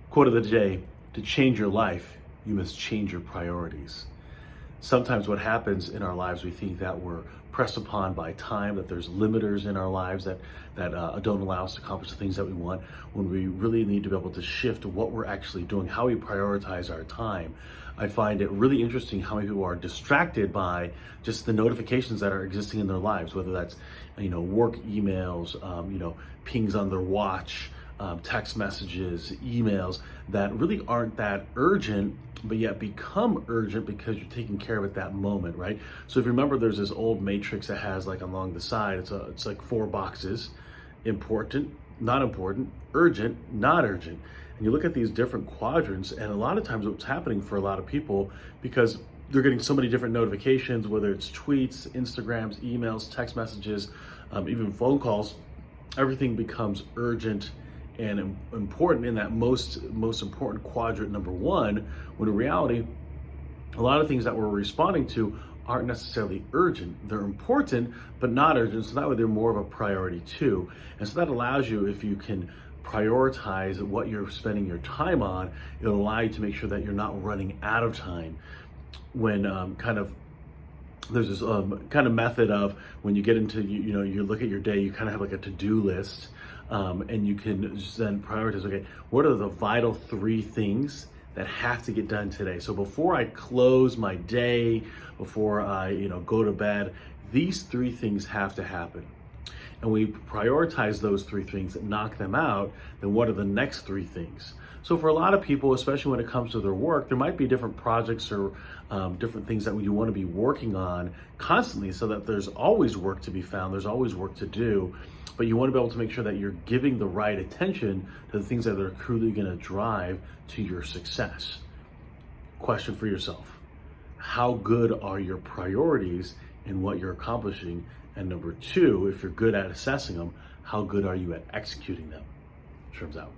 Quote of the day: to change your life, you must change your priorities. Sometimes what happens in our lives, we think that we're pressed upon by time, that there's limiters in our lives that don't allow us to accomplish the things that we want, when we really need to be able to shift what we're actually doing, how we prioritize our time. I find it really interesting how many people are distracted by just the notifications that are existing in their lives, whether that's work emails, pings on their watch, text messages, emails that really aren't that urgent, but yet become urgent because you're taking care of it that moment, right? So if you remember, there's this old matrix that has like along the side, it's like 4 boxes: important, not important; urgent, not urgent. And you look at these different quadrants, and a lot of times what's happening for a lot of people, because they're getting so many different notifications, whether it's tweets, Instagrams, emails, text messages, even phone calls, everything becomes urgent and important in that most important quadrant number 1, when in reality a lot of things that we're responding to aren't necessarily urgent. They're important but not urgent, so that way they're more of a priority too. And so that allows you, if you can prioritize what you're spending your time on, it'll allow you to make sure that you're not running out of time. When there's this kind of method of, when you get into, you look at your day, you kind of have like a to-do list, and you can just then prioritize, okay, what are the vital 3 things that have to get done today? So before I close my day, before I go to bed, these 3 things have to happen. And we prioritize those 3 things, knock them out, then what are the next 3 things? So for a lot of people, especially when it comes to their work, there might be different projects or different things that you want to be working on constantly, so that there's always work to be found, there's always work to do, but you want to be able to make sure that you're giving the right attention to the things that are truly going to drive to your success. Question for yourself: how good are your priorities in what you're accomplishing? And number 2, if you're good at assessing them, how good are you at executing them? Terms out.